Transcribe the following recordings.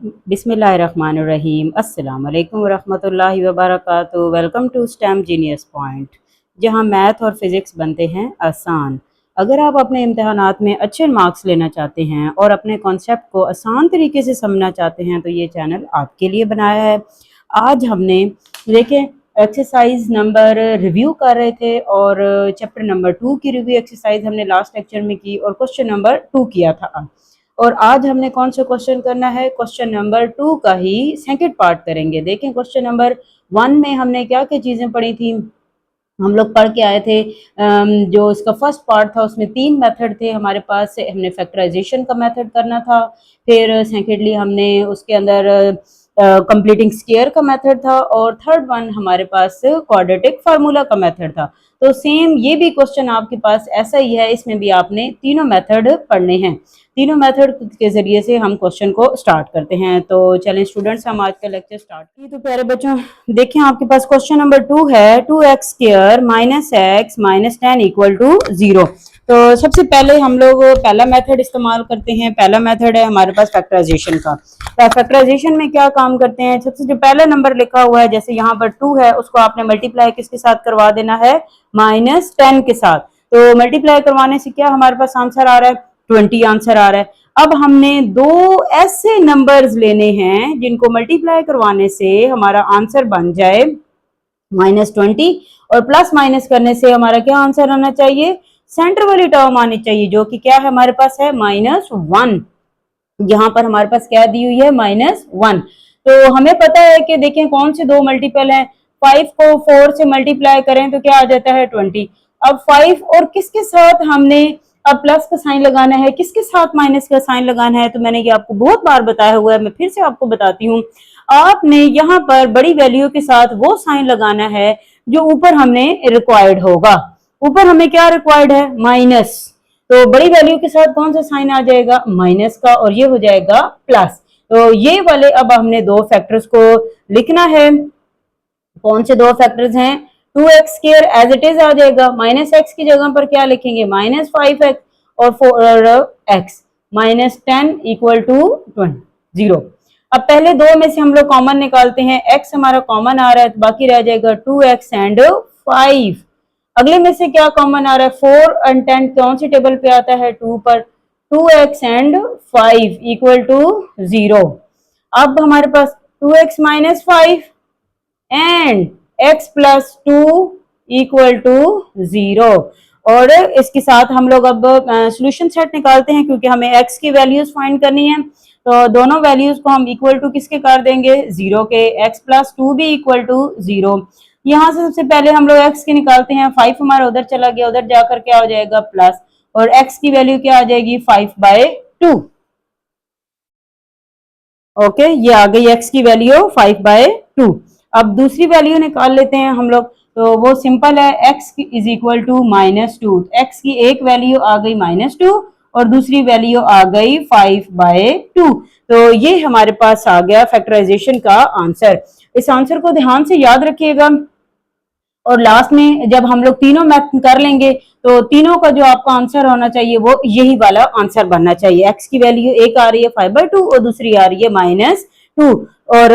बिस्मिल्लाहिर्रहमानिर्रहीम। अस्सलाम वालेकुम वरहमतुल्लाहि वबरकातुहू। Welcome to Stem Genius Point, जहां मैथ और फिज़िक्स बनते हैं आसान। अगर आप अपने इम्तहानात में अच्छे मार्क्स लेना चाहते हैं और अपने कॉन्सेप्ट को आसान तरीके से समझना चाहते हैं तो ये चैनल आपके लिए बनाया है। आज हमने देखें एक्सरसाइज नंबर रिव्यू कर रहे थे और चैप्टर नंबर 2 की रिव्यू एक्सरसाइज हमने लास्ट लेक्चर में की और क्वेश्चन नंबर 2 किया था। और आज हमने कौन सा क्वेश्चन करना है, क्वेश्चन नंबर 2 का ही सेकंड पार्ट करेंगे। देखें क्वेश्चन नंबर 1 में हमने क्या क्या चीज़ें पढ़ी थी, हम लोग पढ़ के आए थे। जो इसका फर्स्ट पार्ट था उसमें 3 मेथड थे हमारे पास। हमने फैक्टराइजेशन का मेथड करना था, फिर सेकेंडली हमने उसके अंदर कंप्लीटिंग स्क्वायर का मेथड था और थर्ड वन हमारे पास क्वाड्रेटिक फार्मूला का मेथड था। तो सेम ये भी क्वेश्चन आपके पास ऐसा ही है, इसमें भी आपने तीनों मेथड पढ़ने हैं। तीनों मेथड के जरिए से हम क्वेश्चन को स्टार्ट करते हैं। तो चलें स्टूडेंट्स, हम आज का लेक्चर स्टार्ट की। तो प्यारे बच्चों देखें, आपके पास क्वेश्चन नंबर 2 है, 2x square minus x minus 10 equal to 0। तो सबसे पहले हम लोग पहला मेथड इस्तेमाल करते हैं। पहला मेथड है हमारे पास फैक्टराइजेशन का। फैक्टराइजेशन में क्या काम करते हैं, सबसे जो पहला नंबर लिखा हुआ है, जैसे यहाँ पर 2 है, उसको आपने मल्टीप्लाई किसके साथ करवा देना है, -10 के साथ। तो मल्टीप्लाई करवाने से क्या हमारे पास आंसर आ रहा है, 20 आंसर आ रहा है। अब हमने दो ऐसे नंबर्स लेने हैं जिनको मल्टीप्लाई करवाने से हमारा आंसर बन जाए -20 और प्लस माइनस करने से हमारा क्या आंसर आना चाहिए, सेंटर वाली टर्म आनी चाहिए, जो कि क्या है हमारे पास है -1। यहाँ पर हमारे पास क्या दी हुई है, -1। तो हमें पता है कि देखें कौन से दो मल्टीपल हैं, 5 को 4 से मल्टीप्लाई करें तो क्या आ जाता है 20। अब 5 और किसके साथ हमने अब प्लस का साइन लगाना है, किसके साथ माइनस का साइन लगाना है, तो मैंने ये आपको बहुत बार बताया हुआ है, मैं फिर से आपको बताती हूँ। आपने यहाँ पर बड़ी वैल्यू के साथ वो साइन लगाना है जो ऊपर हमने रिक्वायर्ड होगा। ऊपर हमें क्या रिक्वायर्ड है, माइनस, तो बड़ी वैल्यू के साथ कौन सा साइन आ जाएगा, माइनस का, और ये हो जाएगा प्लस। तो ये वाले अब हमने दो फैक्टर्स को लिखना है। कौन से दो फैक्टर्स हैं, 2x square as it is आ जाएगा, -x की जगह पर क्या लिखेंगे, -5x और 4x -10 इक्वल टू 0। अब पहले दो में से हम लोग कॉमन निकालते हैं, x हमारा कॉमन आ रहा है तो बाकी रह जाएगा 2x एंड 5। अगले में से क्या कॉमन आ रहा है, 4 एंड 10 कौन सी टेबल पे आता है, 2 पर, 2x एंड 5 इक्वल टू 0। अब हमारे पास 2x minus 5 and x plus 2 equal to 0। और इसके साथ हम लोग अब सॉल्यूशन सेट निकालते हैं, क्योंकि हमें x की वैल्यूज फाइंड करनी है। तो दोनों वैल्यूज को हम इक्वल टू किसके कर देंगे, 0 के। x प्लस 2 भी इक्वल टू 0। यहाँ से सबसे पहले हम लोग x के निकालते हैं, 5 हमारा उधर चला गया, उधर जाकर क्या हो जाएगा प्लस, और x की वैल्यू क्या आ जाएगी 5/2। ओके, ये आ गई x की वैल्यू 5/2। अब दूसरी वैल्यू निकाल लेते हैं हम लोग, तो वो सिंपल है, x is equal to -2। x की एक वैल्यू आ गई -2 और दूसरी वैल्यू आ गई 5/2। तो ये हमारे पास आ गया फैक्टराइजेशन का आंसर। इस आंसर को ध्यान से याद रखिएगा और लास्ट में जब हम लोग तीनों मैथ कर लेंगे तो तीनों का जो आपका आंसर होना चाहिए वो यही वाला आंसर बनना चाहिए। x की वैल्यू एक आ रही है 5/2 और दूसरी आ रही है -2। और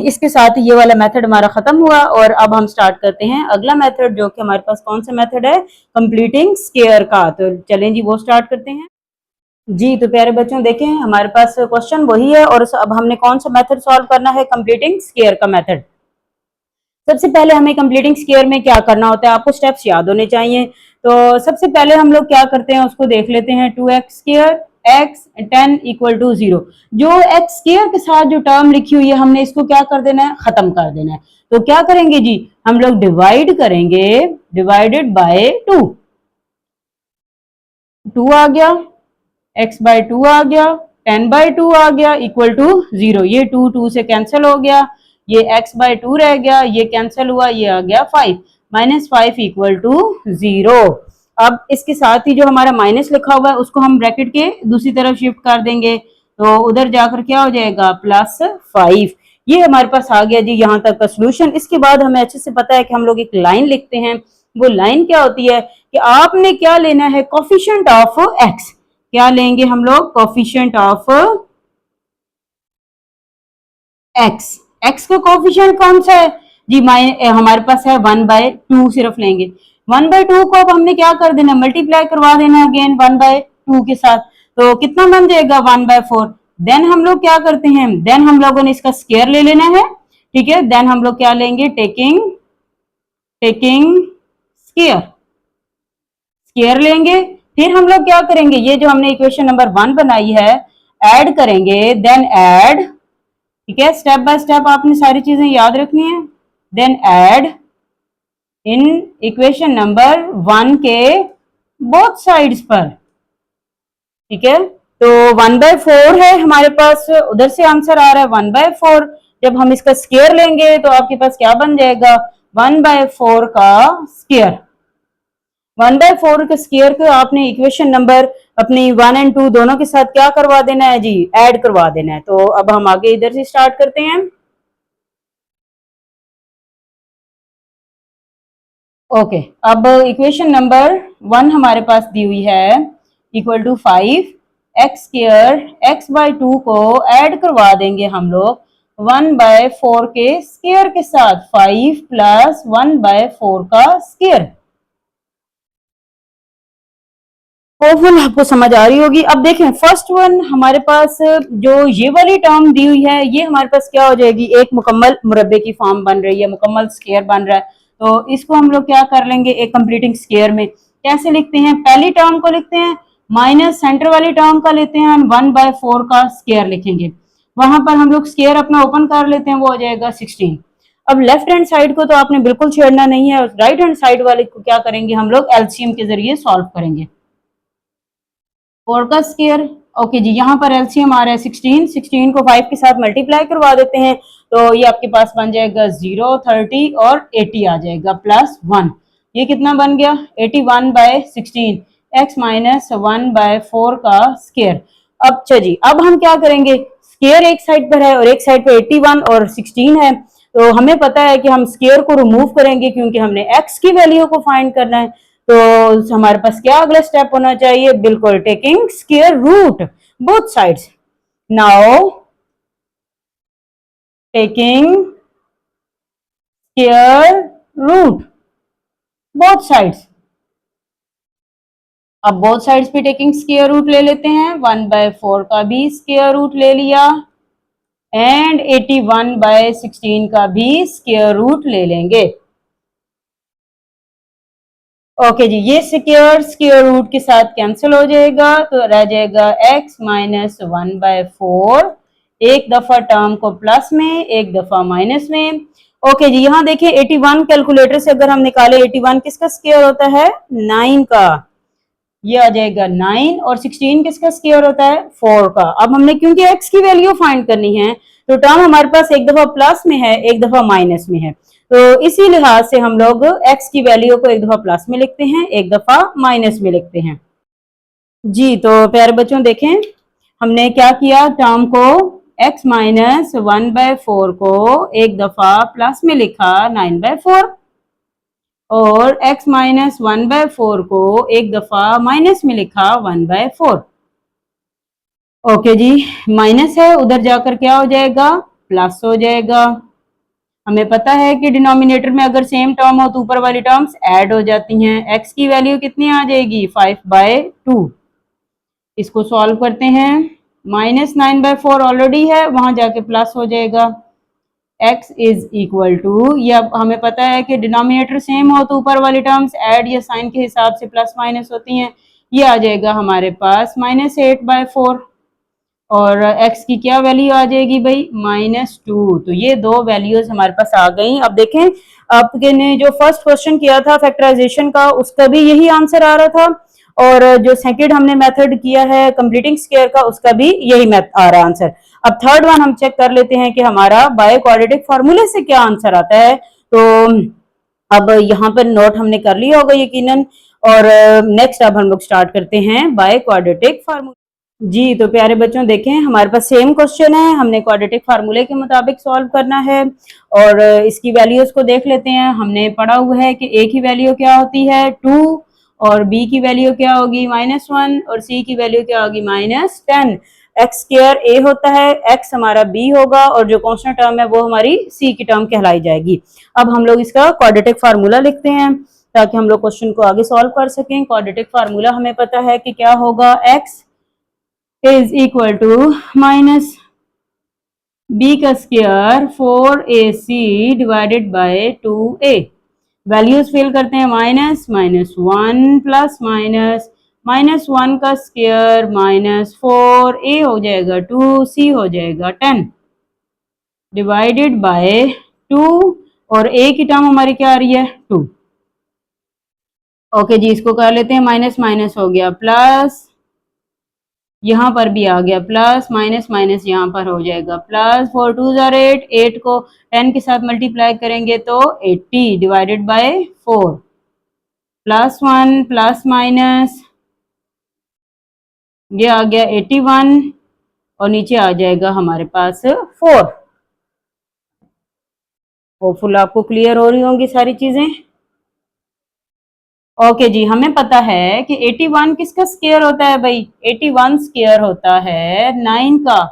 इसके साथ ये वाला मेथड हमारा खत्म हुआ और अब हम स्टार्ट करते हैं अगला मेथड, जो कि हमारे पास कौन सा मेथड है, कंप्लीटिंग स्क्वायर का। तो चलें जी वो स्टार्ट करते हैं जी। तो प्यारे बच्चों देखें, हमारे पास क्वेश्चन वही है और अब हमने कौन सा मेथड सॉल्व करना है, कंप्लीटिंग स्क्वायर का मेथड। सबसे पहले हमें कंप्लीटिंग स्क्वायर में क्या करना होता है, आपको स्टेप्स याद होने चाहिए। तो सबसे पहले हम लोग क्या करते हैं उसको देख लेते हैं, 2x square x 10 equal to 0। जो x स्क्वायर के साथ जो टर्म लिखी हुई है हमने इसको क्या कर देना है, खत्म कर देना है। तो क्या करेंगे जी, हम लोग डिवाइड करेंगे, डिवाइडेड बाय 2। 2 आ गया, x/2 आ गया, 10/2 आ गया इक्वल टू 0। ये 2 2 से कैंसिल हो गया, ये x/2 रह गया, ये कैंसिल हुआ, ये आ गया 5, -5 इक्वल टू 0। अब इसके साथ ही जो हमारा माइनस लिखा हुआ है उसको हम ब्रैकेट के दूसरी तरफ शिफ्ट कर देंगे, तो उधर जाकर क्या हो जाएगा +5। ये हमारे पास आ गया जी यहाँ तक का सोल्यूशन। इसके बाद हमें अच्छे से पता है कि हम लोग एक लाइन लिखते हैं। वो लाइन क्या होती है कि आपने क्या लेना है, कोफिशिएंट ऑफ x। क्या लेंगे हम लोग, कोफिशिएंट ऑफ एक्स, एक्स का कोफिशिएंट कौन सा है जी, हमारे पास है 1/2 सिर्फ लेंगे। 1/2 को अब हमने क्या कर देना, मल्टीप्लाई करवा देना अगेन 1/2 के साथ, तो कितना बन जाएगा 1/4। देन हम लोग क्या करते हैं, देन हम लोगों ने इसका स्क्वायर ले लेना है, ठीक है। देन हम लोग क्या लेंगे, टेकिंग स्क्वायर, स्क्वायर लेंगे। फिर हम लोग क्या करेंगे, ये जो हमने इक्वेशन नंबर 1 बनाई है ऐड करेंगे, देन ऐड, ठीक है, स्टेप बाय स्टेप आपने सारी चीजें याद रखनी है। Then add in equation number 1 के बोथ साइड्स पर, ठीक है। तो 1/4 है हमारे पास, उधर से आंसर आ रहा है 1/4। जब हम इसका स्क्वायर लेंगे तो आपके पास क्या बन जाएगा, 1/4 का स्क्वायर। 1/4 के स्क्वायर को आपने इक्वेशन नंबर अपनी 1 और 2 दोनों के साथ क्या करवा देना है जी, ऐड करवा देना है। तो अब हम आगे इधर से स्टार्ट करते हैं। ओके, अब इक्वेशन नंबर 1 हमारे पास दी हुई है इक्वल टू 5x² x/2 को ऐड करवा देंगे हम लोग 1/4 के स्क्वायर के साथ, 5 प्लस 1/4 का स्क्वायर। होपफुल आपको समझ आ रही होगी। अब देखें फर्स्ट वन हमारे पास जो ये वाली टर्म दी हुई है, ये हमारे पास क्या हो जाएगी, एक मुकम्मल मुरब्बे की फॉर्म बन रही है, मुकम्मल स्क्वायर बन रहा है। तो इसको हम लोग क्या कर लेंगे, एक कंप्लीटिंग स्क्वायर में कैसे लिखते हैं, पहली टर्म को लिखते हैं माइनस सेंटर वाली टर्म का लेते हैं, 1/4 का स्क्वायर लिखेंगे। वहां पर हम लोग स्क्वायर अपना ओपन कर लेते हैं, वो हो जाएगा 16। अब लेफ्ट हैंड साइड को तो आपने बिल्कुल छेड़ना नहीं है, राइट हैंड साइड वाले को क्या करेंगे हम लोग, एलसीएम के जरिए सॉल्व करेंगे। 4 का स्क्वायर, ओके जी, यहाँ पर एलसीएम आ रहा है 16, 16 को 5 के साथ मल्टीप्लाई करवा देते हैं, तो ये आपके पास बन जाएगा 0, 30 और 80 आ जाएगा प्लस 1। ये कितना बन गया, 81/16 x माइनस 1/4 का स्क्वायर। अब अच्छा जी, अब हम क्या करेंगे, स्क्वायर एक साइड पर है और एक साइड पर 81 और 16 है, तो हमें पता है कि हम स्क्वायर को रिमूव करेंगे क्योंकि हमने x की वैल्यू को फाइंड करना है। तो हमारे पास क्या अगला स्टेप होना चाहिए, बिल्कुल taking square root both sides. Now taking square root both sides. अब बोथ साइड्स पे टेकिंग स्क्वायर रूट ले लेते हैं, 1/4 का भी स्क्वायर रूट ले लिया एंड 81/16 का भी स्क्वायर रूट ले लेंगे। ओके जी, ये स्क्वायर रूट के साथ कैंसिल हो जाएगा, तो रह जाएगा x माइनस 1/4, एक दफा टर्म को प्लस में एक दफा माइनस में। ओके जी, यहाँ देखिए 81 कैलकुलेटर से अगर हम निकाले, 81 किसका स्क्वायर होता है, 9 का, ये आ जाएगा 9, और 16 किसका स्क्वायर होता है, 4 का। अब हमने क्योंकि x की वैल्यू फाइंड करनी है, तो टर्म हमारे पास एक दफा प्लस में है एक दफा माइनस में है, तो इसी लिहाज से हम लोग x की वैल्यू को एक दफा प्लस में लिखते हैं, एक दफा माइनस में लिखते हैं जी। तो प्यारे बच्चों देखें, हमने क्या किया, टर्म को x माइनस 1/4 को एक दफा प्लस में लिखा 9/4, और x माइनस 1/4 को एक दफा माइनस में लिखा 1/4। ओके जी, माइनस है, उधर जाकर क्या हो जाएगा, प्लस हो जाएगा। हमें पता है कि डिनोमिनेटर में अगर सेम टर्म हो तो ऊपर वाली टर्म्स ऐड हो जाती हैं। x की वैल्यू कितनी आ जाएगी, 5/2। इसको सॉल्व करते हैं, माइनस 9/4 ऑलरेडी है, वहां जाके प्लस हो जाएगा। x इज इक्वल टू, ये अब हमें पता है कि डिनोमिनेटर सेम हो तो ऊपर वाली टर्म्स ऐड या साइन के हिसाब से प्लस माइनस होती हैं। ये आ जाएगा हमारे पास -8/4, और x की क्या वैल्यू आ जाएगी भाई, -2। तो ये दो वैल्यूज हमारे पास आ गई। अब देखें, आपके ने जो फर्स्ट क्वेश्चन किया था फैक्टराइजेशन का, उसका भी यही आंसर आ रहा था, और जो सेकंड हमने मेथड किया है कंप्लीटिंग स्क्वायर का, उसका भी यही आ रहा आंसर। अब थर्ड वन हम चेक कर लेते हैं कि हमारा बाय क्वाड्रेटिक फार्मूले से क्या आंसर आता है। तो अब यहाँ पर नोट हमने कर लिया होगा यकीनन, और नेक्स्ट अब हम लोग स्टार्ट करते हैं बाय क्वाड्रेटिक फार्मूला जी। तो प्यारे बच्चों देखें, हमारे पास सेम क्वेश्चन है, हमने क्वाड्रेटिक फार्मूले के मुताबिक सॉल्व करना है, और इसकी वैल्यूज को देख लेते हैं। हमने पढ़ा हुआ है कि a की वैल्यू क्या होती है 2, और b की वैल्यू क्या होगी -1, और c की वैल्यू क्या होगी -10। एक्स स्क्वायर ए होता है, एक्स हमारा बी होगा और जो कांस्टेंट टर्म है वो हमारी सी की टर्म कहलाई जाएगी। अब हम लोग इसका क्वाड्रेटिक फार्मूला लिखते हैं ताकि हम लोग क्वेश्चन को आगे सॉल्व कर सकें। क्वाड्रेटिक फार्मूला हमें पता है कि क्या होगा, x is equal to minus B का square 4ac divided by 2a। Values fill करते हैं, minus minus 1 plus minus minus 1 का स्क्वायर माइनस 4a हो जाएगा 2c हो जाएगा 10 डिवाइडेड बाय 2 और a की टर्म हमारी क्या आ रही है 2। ओके जी, इसको कर लेते हैं, माइनस माइनस हो गया प्लस, यहाँ पर भी आ गया प्लस, माइनस माइनस यहाँ पर हो जाएगा प्लस, 4 2 जार 8, 8 को 10 के साथ मल्टीप्लाई करेंगे तो 80 divided by 4 plus 1 plus minus ये आ गया 81 और नीचे आ जाएगा हमारे पास 4। होपफुल आपको क्लियर हो रही होंगी सारी चीजें। ओके जी, हमें पता है कि 81 किसका स्क्वायर होता है भाई, 81 स्क्वायर होता है 9 का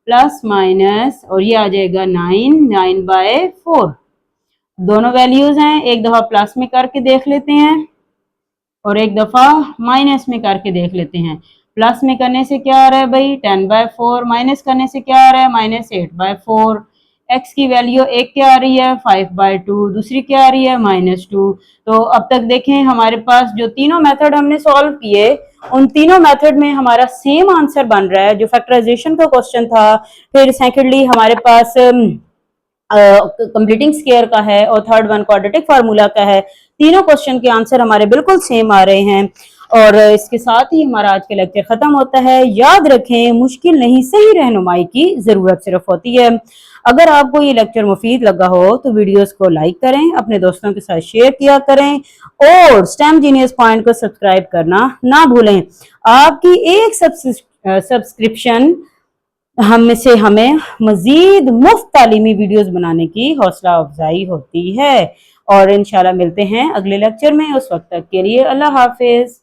प्लस माइनस और ये आ जाएगा 9 बाय 4। दोनों वैल्यूज हैं, एक दफा प्लस में करके देख लेते हैं और एक दफा माइनस में करके देख लेते हैं। प्लस में करने से क्या आ रहा है भाई 10 बाय 4, माइनस करने से क्या आ रहा है माइनस 8 बाय 4। एक्स की वैल्यू एक क्या आ रही है 5 बाय 2, दूसरी क्या आ रही है -2। तो अब तक देखें हमारे पास जो तीनों मेथड हमने सॉल्व किए उन तीनों मेथड में हमारा सेम आंसर बन रहा है। जो फैक्टराइजेशन का क्वेश्चन था, फिर सेकेंडली हमारे पास कंप्लीटिंग स्क्वायर का है और थर्ड वन क्वाड्रेटिक फार्मूला का है। तीनों क्वेश्चन के आंसर हमारे बिल्कुल सेम आ रहे हैं और इसके साथ ही हमारा आज का लेक्चर खत्म होता है। याद रखें, मुश्किल नहीं, सही रहनुमाई की जरूरत सिर्फ होती है। अगर आपको ये लेक्चर मुफीद लगा हो तो वीडियोस को लाइक करें, अपने दोस्तों के साथ शेयर किया करें और स्टैम्प जीनियस पॉइंट को सब्सक्राइब करना ना भूलें। आपकी एक सब्सक्रिप्शन हमें मजीद मुफ्त तालीमी वीडियोस बनाने की हौसला अफजाई होती है। और इंशाल्लाह मिलते हैं अगले लेक्चर में, उस वक्त तक के लिए अल्लाह हाफिज।